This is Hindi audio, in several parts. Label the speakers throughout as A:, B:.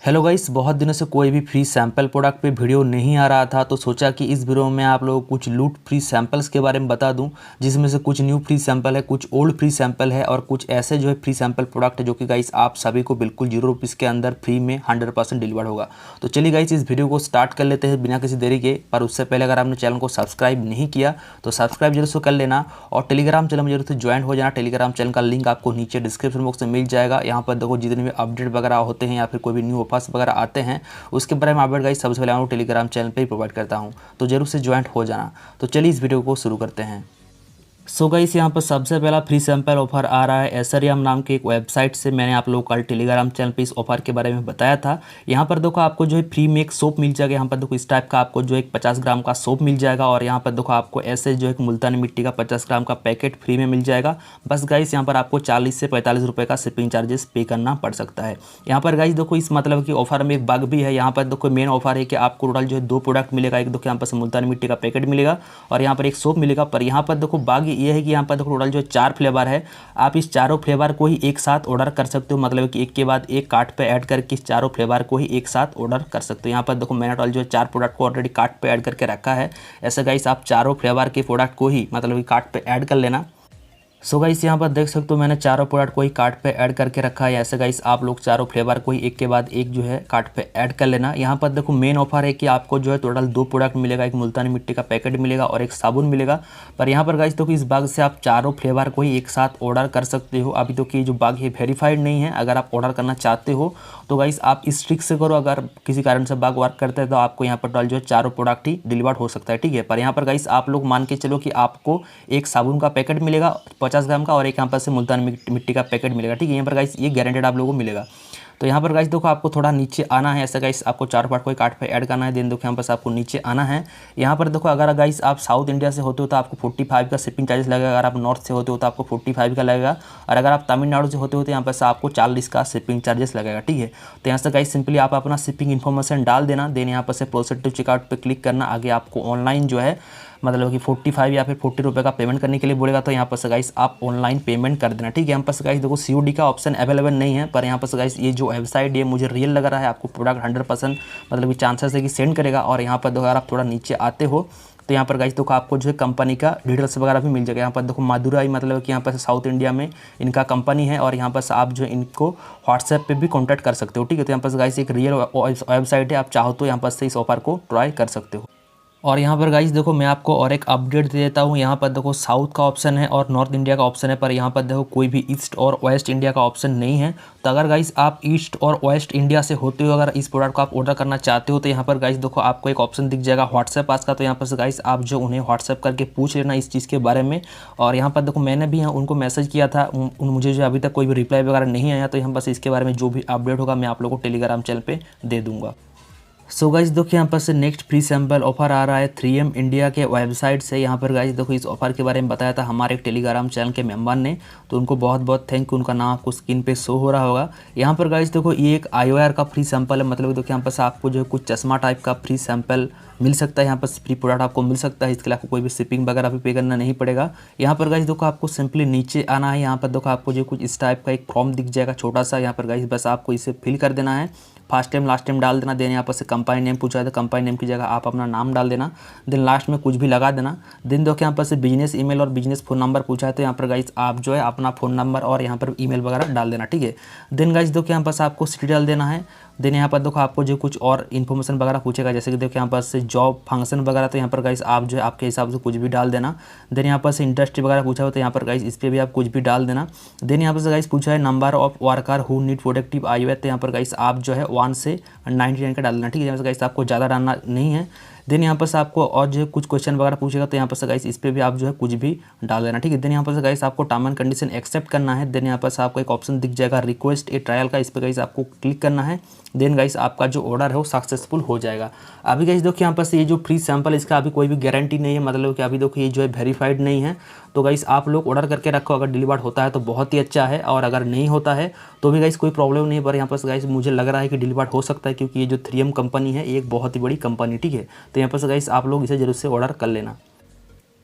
A: हेलो गाइस, बहुत दिनों से कोई भी फ्री सैंपल प्रोडक्ट पे वीडियो नहीं आ रहा था, तो सोचा कि इस वीडियो में आप लोगों को कुछ लूट फ्री सैंपल्स के बारे में बता दूं, जिसमें से कुछ न्यू फ्री सैंपल है, कुछ ओल्ड फ्री सैंपल है और कुछ ऐसे जो है फ्री सैंपल प्रोडक्ट है जो कि गाइस आप सभी को बिल्कुल ₹0 के अंदर फ्री में 100% डिलीवर होगा। तो चलिए गाइस, इस वीडियो को स्टार्ट कर लेते हैं बिना किसी देरी के। पर उससे पहले अगर आपने चैनल को सब्सक्राइब नहीं किया तो सब्सक्राइब जरूर से कर लेना और टेलीग्राम चैनल में जरूर से ज्वाइन हो जाना। टेलीग्राम चैनल का लिंक आपको नीचे डिस्क्रिप्शन बॉक्स में मिल जाएगा। यहाँ पर देखो जितने भी अपडेट वगैरह होते हैं या फिर कोई भी न्यू ऑफर्स वगैरह आते हैं उसके बारे में अपडेट गाइस सबसे पहले मैं टेलीग्राम चैनल पे ही प्रोवाइड करता हूं, तो जरूर से ज्वाइन हो जाना। तो चलिए इस वीडियो को शुरू करते हैं। सो गाइस, यहाँ पर सबसे पहला फ्री सैंपल ऑफर आ रहा है एसरियम नाम के एक वेबसाइट से। मैंने आप लोगों को कल टेलीग्राम चैनल पे इस ऑफर के बारे में बताया था। यहाँ पर देखो आपको जो है फ्री में एक सोप मिल जाएगा। यहाँ पर देखो इस टाइप का आपको जो एक 50 ग्राम का सोप मिल जाएगा और यहाँ पर देखो आपको ऐसे जो एक मुल्तानी मिट्टी का 50 ग्राम का पैकेट फ्री में मिल जाएगा। बस गाइस यहाँ पर आपको 40 से 45 रुपये का शिपिंग चार्जेस पे करना पड़ सकता है। यहाँ पर गाइस देखो इस मतलब कि ऑफर में एक बग भी है। यहाँ पर देखो मेन ऑफर है कि आपको टोटल जो है 2 प्रोडक्ट मिलेगा। एक देखो यहाँ पर मुल्तानी मिट्टी का पैकेट मिलेगा और यहाँ पर एक सोप मिलेगा। पर यहाँ पर देखो बग ये है कि यहाँ पर देखो टोटल जो 4 फ्लेवर है, आप इस चारों फ्लेवर को ही एक साथ ऑर्डर कर सकते हो। मतलब कि एक के बाद एक कार्ट पे ऐड करके इस चारों फ्लेवर को ही एक साथ ऑर्डर कर सकते हो। यहाँ पर देखो मैंने टोटल जो 4 प्रोडक्ट को ऑलरेडी कार्ट पे ऐड करके रखा है। ऐसे गाइस आप चारों फ्लेवर के प्रोडक्ट को ही मतलब कि कार्ट पे ऐड कर लेना। सो गाइस यहाँ पर देख सकते हो मैंने चारों प्रोडक्ट को ही कार्ट पे ऐड करके रखा है। ऐसे गाइस आप लोग चारों फ्लेवर को ही एक के बाद एक जो है कार्ट पे ऐड कर लेना। यहाँ पर देखो मेन ऑफर है कि आपको जो है टोटल 2 प्रोडक्ट मिलेगा। एक मुल्तानी मिट्टी का पैकेट मिलेगा और एक साबुन मिलेगा। पर यहाँ पर गाइस देखो इस बाग से आप चारों फ्लेवर को ही एक साथ ऑर्डर कर सकते हो। अभी तो कि जो बाग है वेरीफाइड नहीं है। अगर आप ऑर्डर करना चाहते हो तो गाइस आप इस ट्रिक से करो। अगर किसी कारण से बाग वर्क करता है तो आपको यहाँ पर टोटल जो है चारों प्रोडक्ट ही डिलीवर हो सकता है, ठीक है। पर यहाँ पर गाइस आप लोग मान के चलो कि आपको एक साबुन का पैकेट मिलेगा 50 ग्राम का और एक पर से मुल्तानी मिट्टी का पैकेट मिलेगा, ठीक है। यहाँ पर गाइस ये गारंटेड आप लोगों को मिलेगा। तो यहाँ पर गाइस देखो आपको थोड़ा नीचे आना है। ऐसे गाइस आपको 4 पार्ट को कार्ट पे ऐड करना है। देन देखो यहाँ पर आपको नीचे आना है। यहाँ पर देखो अगर गाइस आप साउथ इंडिया से होते हो तो आपको 45 का शिपिंग चार्जेस लगेगा। अगर आप नॉर्थ से होते हो तो आपको 45 का लगेगा और अगर आप तमिलनाडु से होते हो तो यहाँ पर से आपको 40 का शिपिंग चार्जेस लगेगा, ठीक है। तो यहाँ से गाइस सिंपली आप अपना शिपिंग इन्फॉर्मेशन डाल देना। देन यहाँ पर से प्रोसीड टू चेकआउट पे क्लिक करना। आगे आपको ऑनलाइन जो है मतलब कि 45 या फिर 40 रुपये का पेमेंट करने के लिए बोलेगा। तो यहाँ पर से गाइस आप ऑनलाइन पेमेंट कर देना, ठीक है। यहाँ पर से गाइस देखो COD का ऑप्शन अवेलेबल नहीं है। पर यहाँ पर से गाइस ये जो वेबसाइट है मुझे रियल लग रहा है। आपको प्रोडक्ट 100% मतलब कि चांसेस है कि सेंड करेगा। और यहाँ पर देखो अगर आप थोड़ा नीचे आते हो तो यहाँ पर गाइस देखो आपको जो है कंपनी का डिटेल्स वगैरह भी मिल जाएगा। यहाँ पर देखो मदुराई मतलब कि यहाँ पर साउथ इंडिया में इनका कंपनी है और यहाँ पर आप जो है इनको व्हाट्सएप पे भी कॉन्टैक्ट कर सकते हो, ठीक है। तो यहाँ पर गाइस एक रियल वेबसाइट है। आप चाहो तो यहाँ पर से इस ऑफर को ट्राई कर सकते हो। और यहाँ पर गाइस देखो मैं आपको और एक अपडेट दे देता हूँ। यहाँ पर देखो साउथ का ऑप्शन है और नॉर्थ इंडिया का ऑप्शन है। पर यहाँ पर देखो कोई भी ईस्ट और वेस्ट इंडिया का ऑप्शन नहीं है। तो अगर गाइस आप ईस्ट और वेस्ट इंडिया से होते हो, अगर इस प्रोडक्ट को आप ऑर्डर करना चाहते हो तो यहाँ पर गाइस देखो आपको एक ऑप्शन दिख जाएगा व्हाट्सएप पास का। तो यहाँ पर से गाइस आप जो उन्हें व्हाट्सएप करके पूछ लेना इस चीज़ के बारे में। और यहाँ पर देखो मैंने भी यहाँ उनको मैसेज किया था, मुझे जो अभी तक कोई भी रिप्लाई वगैरह नहीं आया। तो यहाँ पर इसके बारे में जो भी अपडेट होगा मैं आप लोगों को टेलीग्राम चैनल पर दे दूँगा। सो गाइस देखो यहाँ पर से नेक्स्ट फ्री सैंपल ऑफर आ रहा है 3M इंडिया के वेबसाइट से। यहाँ पर गाइस देखो इस ऑफर के बारे में बताया था हमारे एक टेलीग्राम चैनल के मेंबर ने, तो उनको बहुत बहुत थैंक यू। उनका नाम आपको स्क्रीन पे शो हो रहा होगा। यहाँ पर गाइस देखो ये एक IOR का फ्री सैंपल है। मतलब देखो यहाँ पर से आपको जो है कुछ चश्मा टाइप का फ्री सैंपल मिल सकता है। यहाँ पर फ्री प्रोडक्ट आपको मिल सकता है। इसके लिए आपको कोई भी शिपिंग वगैरह भी पे करना नहीं पड़ेगा। यहाँ पर गाइस देखो आपको सिंपली नीचे आना है। यहाँ पर देखो आपको जो कुछ इस टाइप का एक फॉर्म दिख जाएगा छोटा सा। यहाँ पर गाइस बस आपको इसे फिल कर देना है। फर्स्ट टाइम लास्ट टाइम डाल देना। देन यहाँ पर से कंपनी नेम पूछा है तो कंपनी नेम की जगह आप अपना नाम डाल देना। देन लास्ट में कुछ भी लगा देना। देन देखो यहाँ पर से बिजनेस ईमेल और बिजनेस फ़ोन नंबर पूछा है तो यहाँ पर गाइस आप जो है अपना फ़ोन नंबर और यहाँ पर ईमेल वगैरह डाल देना, ठीक है। देन गाइस देखो यहाँ पर से आपको सिटी डाल देना है। देन यहाँ पर देखो आपको जो कुछ और इन्फॉर्मेशन वगैरह पूछेगा, जैसे कि देखो यहाँ पर से जॉब फंक्शन वगैरह। तो यहाँ पर गाइस आप जो है आपके हिसाब से कुछ भी डाल देना। देन यहाँ पर से इंडस्ट्री वगैरह पूछा हो तो यहाँ पर गाइस इस पर भी आप कुछ भी डाल देना। देन यहाँ पर से गाइस पूछा है number of worker who need productive IOR। तो यहाँ पर गाइस आप जो है 1 से 99 का डाल देना, ठीक है। यहाँ पर गाइस आपको ज़्यादा डालना नहीं है। देन यहाँ पर से आपको और जो है कुछ क्वेश्चन वगैरह पूछेगा तो यहाँ पर से गाइस इस पर भी आप जो है कुछ भी डाल देना, ठीक है। देन यहाँ पर से गाइस आपको टर्म एंड कंडीशन एक्सेप्ट करना है। देन यहाँ पर से आपको एक ऑप्शन दिख जाएगा रिक्वेस्ट ए ट्रायल का, इस पर गाइस आपको क्लिक करना है। देन गाइस आपका जो ऑर्डर है वो सक्सेसफुल हो जाएगा। अभी गाइस देखो यहाँ पर से ये जो फ्री सैंपल इसका अभी कोई भी गारंटी नहीं है। मतलब कि अभी देखो ये जो है वेरीफाइड नहीं है। तो गाइस आप लोग ऑर्डर करके रखो। अगर डिलीवर होता है तो बहुत ही अच्छा है और अगर नहीं होता है तो भी गाइस कोई प्रॉब्लम नहीं। पर यहाँ पर गाइस मुझे लग रहा है कि डिलीवर हो सकता है क्योंकि ये जो 3M कंपनी है ये एक बहुत ही बड़ी कंपनी, ठीक है। तो यहाँ पर गाइस आप लोग इसे जरूर से ऑर्डर कर लेना।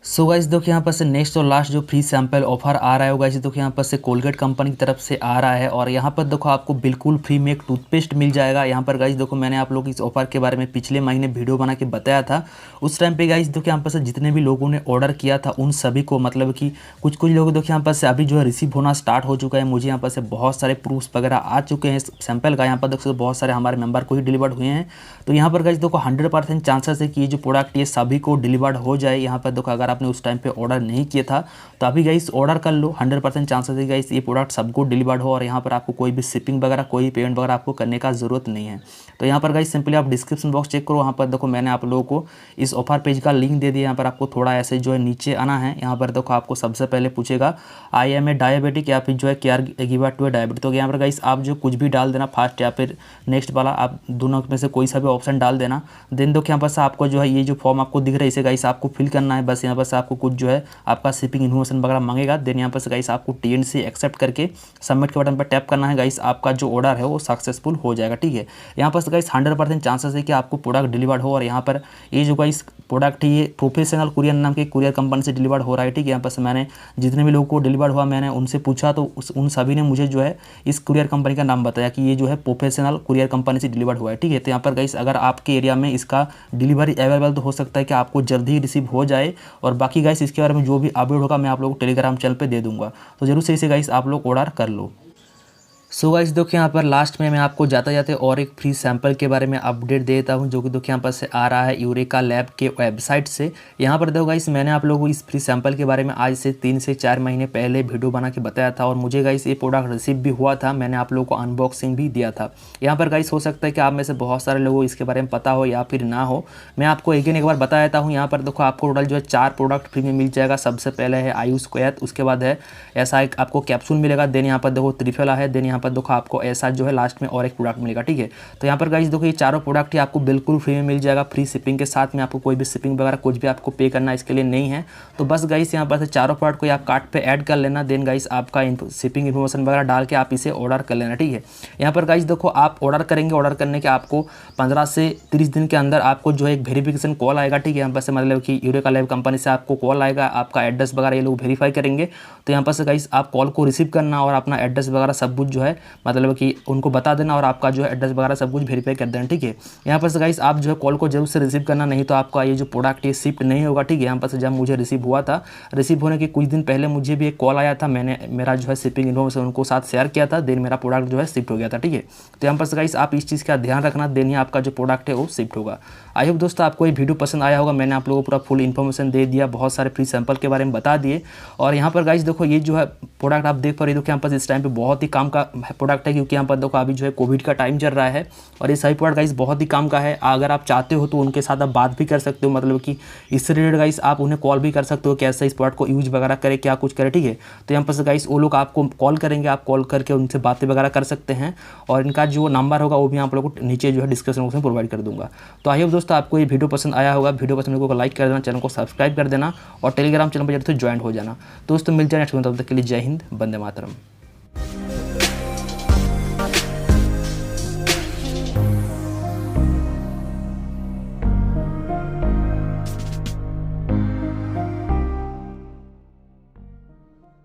A: सो गाइस देखो यहाँ पर से नेक्स्ट और लास्ट जो फ्री सैंपल ऑफर आ रहा है गाइस, देखो यहाँ पर से कोलगेट कंपनी की तरफ से आ रहा है और यहाँ पर देखो आपको बिल्कुल फ्री में एक टूथपेस्ट मिल जाएगा। यहाँ पर गाइस देखो मैंने आप लोगों को इस ऑफर के बारे में पिछले महीने वीडियो बना के बताया था। उस टाइम पे गाइस देखो यहाँ पर से जितने भी लोगों ने ऑर्डर किया था उन सभी को मतलब कि कुछ लोगों देखो यहाँ पर से अभी जो है रिसीव होना स्टार्ट हो चुका है। मुझे यहाँ पर से बहुत सारे प्रूफ्स वगैरह आ चुके हैं सैंपल का। यहाँ पर देखो बहुत सारे हमारे मेंबर को ही डिलीवर्ड हुए हैं। तो यहाँ पर गाइस देखो 100% चांसेस है कि ये जो प्रोडक्ट ये सभी को डिलीवर्ड हो जाए। यहाँ पर देखो अगर आपने उस टाइम पे ऑर्डर नहीं किया था तो अभी गाइस ऑर्डर कर लो। 100% चांसेस है गाइस ये प्रोडक्ट सबको डिलीवर्ड हो और यहाँ पर आपको कोई भी शिपिंग वगैरह कोई पेमेंट वगैरह आपको करने का ज़रूरत नहीं है। तो यहाँ पर गाइस सिंपली आप डिस्क्रिप्शन बॉक्स चेक करो, वहाँ पर देखो मैंने आप लोगों को इस ऑफर पेज का लिंक दे दिया। यहाँ पर आपको थोड़ा ऐसे जो है नीचे आना है। यहाँ पर देखो आपको सबसे पहले पूछेगा आई एम ए डायबिटिक या फिर जो है care giver to a diabetic. तो यहाँ पर गाइस आप जो कुछ भी डाल देना, फर्स्ट या फिर नेक्स्ट वाला, आप दोनों में से कोई सा भी ऑप्शन डाल देना। देन देखो यहाँ पर से आपको जो है ये जो फॉर्म आपको दिख रहा है इसे गाइस आपको फिल करना है। बस यहाँ पर से आपको कुछ जो है आपका शिपिंग इन्फॉर्मेशन वगैरह मांगेगा। देन यहाँ पर से गाइस आपको TNC एक्सेप्ट करके सबमिट के बटन पर टैप करना है। गाइस आपका जो ऑर्डर है वो सक्सेसफुल हो जाएगा। ठीक है, यहाँ पर से गाइस 100% चांसेस है कि आपको प्रोडक्ट डिलीवर्ड हो। और यहाँ पर ये जो गाइस प्रोडक्ट है ये प्रोफेशनल कुरियर नाम के कुरियर कंपनी से डिलीवर्ड हो रहा है। ठीक है, यहाँ पर से मैंने जितने भी लोगों को डिलीवर्ड हुआ मैंने उनसे पूछा तो उन सभी ने मुझे जो है इस कुरियर कंपनी का नाम बताया कि ये जो है प्रोफेशनल कुरियर कंपनी से डिलीवर्ड हुआ है। ठीक है, तो यहाँ पर गाइस अगर आपके एरिया में इसका डिलीवरी अवेलेबल तो हो सकता है कि आपको जल्दी ही रिसीव हो जाए। और बाकी गाइस इसके बारे में जो भी अपडेट होगा मैं आप लोगों को टेलीग्राम चैनल पे दे दूंगा, तो जरूर से इसे गाइस आप लोग ऑर्डर कर लो। सो गाइस देखो यहाँ पर लास्ट में मैं आपको जाते जाते और एक फ्री सैंपल के बारे में अपडेट देता हूँ जो कि देखो यहाँ पर से आ रहा है यूरेका लैब के वेबसाइट से। यहाँ पर देखो गाइस मैंने आप लोगों को इस फ्री सैंपल के बारे में आज से 3 से 4 महीने पहले वीडियो बना के बताया था और मुझे गाइस ये प्रोडक्ट रिसीव भी हुआ था। मैंने आप लोगों को अनबॉक्सिंग भी दिया था। यहाँ पर गाइस हो सकता है कि आप में से बहुत सारे लोगों को इसके बारे में पता हो या फिर ना हो। मैं आपको एक बार बता देता हूँ। यहाँ पर देखो आपको टोटल जो है 4 प्रोडक्ट फ्री में मिल जाएगा। सबसे पहले है आयुष कोयत, उसके बाद है ऐसा एक आपको कैप्सूल मिलेगा। देन यहाँ पर देखो त्रिफला है। देन यहाँ पर देखो आपको ऐसा जो है लास्ट में और एक प्रोडक्ट मिलेगा। ठीक है, तो यहाँ पर गाइस देखो ये चारों प्रोडक्ट ही आपको बिल्कुल फ्री में मिल जाएगा, फ्री शिपिंग के साथ में। आपको कोई भी शिपिंग वगैरह कुछ भी आपको पे करना इसके लिए नहीं है। तो बस गाइस यहाँ पर से चारों प्रोडक्ट को आप कार्ट पे ऐड कर लेना। देन गाइस आपका शिपिंग इन्फॉर्मेशन वगैरह डाल के आप इसे ऑर्डर कर लेना। ठीक है, यहाँ पर गाइस देखो आप ऑर्डर करेंगे, ऑर्डर करने के आपको 15 से 30 दिन के अंदर आपको जो है एक वेरिफिकेशन कॉल आएगा। ठीक है, यहाँ पर से मतलब कि यूरेका लैब कंपनी से आपको कॉल आएगा, आपका एड्रेस वगैरह ये लोग वेरीफाई करेंगे। तो यहाँ पर से गाइस आप कॉल को रिसीव करना और अपना एड्रेस वगैरह सब कुछ जो है मतलब कि उनको बता देना और आपका जो है एड्रेस वगैरह सब कुछ वेरीफाई कर देना। ठीक है, यहाँ पर से गाइस आप जो है कॉल को जरूर से रिसीव करना, नहीं तो आपका ये जो प्रोडक्ट ये शिफ्ट नहीं होगा। ठीक है, यहाँ पर से जब मुझे रिसीव हुआ था, रिसीव होने के कुछ दिन पहले मुझे भी एक कॉल आया था। मैंने मेरा जो है शिपिंग इन्फॉर्मेशन उनको साथ शेयर किया था। देन मेरा प्रोडक्ट जो है शिफ्ट हो गया था। ठीक है, तो यहाँ पर से गाइस आप इस चीज़ का ध्यान रखना, देन ही आपका जो प्रोडक्ट है वो शिफ्ट होगा। आई होप दोस्तों आपको ये वीडियो पसंद आया होगा। मैंने आप लोगों को पूरा फुल इन्फॉर्मेशन दे दिया, बहुत सारे फ्री सैंपल के बारे में बता दिए। और यहाँ पर गाइस देखो ये जो है प्रोडक्ट आप देख पा रहे हो कि यहाँ पर इस टाइम पे बहुत ही काम का प्रोडक्ट है, क्योंकि यहाँ पर देखो अभी जो है कोविड का टाइम चल रहा है और ये सभी प्रोडक्ट गाइस बहुत ही काम का है। अगर आप चाहते हो तो उनके साथ आप बात भी कर सकते हो, मतलब कि इससे रिलेटेड गाइस आप उन्हें कॉल भी कर सकते हो कैसे इस प्रोडक्ट को यूज वगैरह करे, क्या कुछ करे। ठीक है, तो यहाँ पर से गाइस वो लोग आपको कॉल करेंगे, आप कॉल करके उनसे बातें वगैरह कर सकते हैं और इनका जो नंबर होगा वो भी आप लोगों को नीचे जो है डिस्क्रिप्शन बॉक्स में प्रोवाइड कर दूंगा। तो आई होप दोस्तों आपको ये वीडियो पसंद आया होगा। वीडियो पसंद को लाइक कर देना, चैनल को सब्सक्राइब कर देना और टेलीग्राम चैनल पर जरूर से ज्वाइन हो जाना। दोस्तों मिल जाए नेक्स्ट, तब तक के लिए जय हिंद, वंदे मातरम।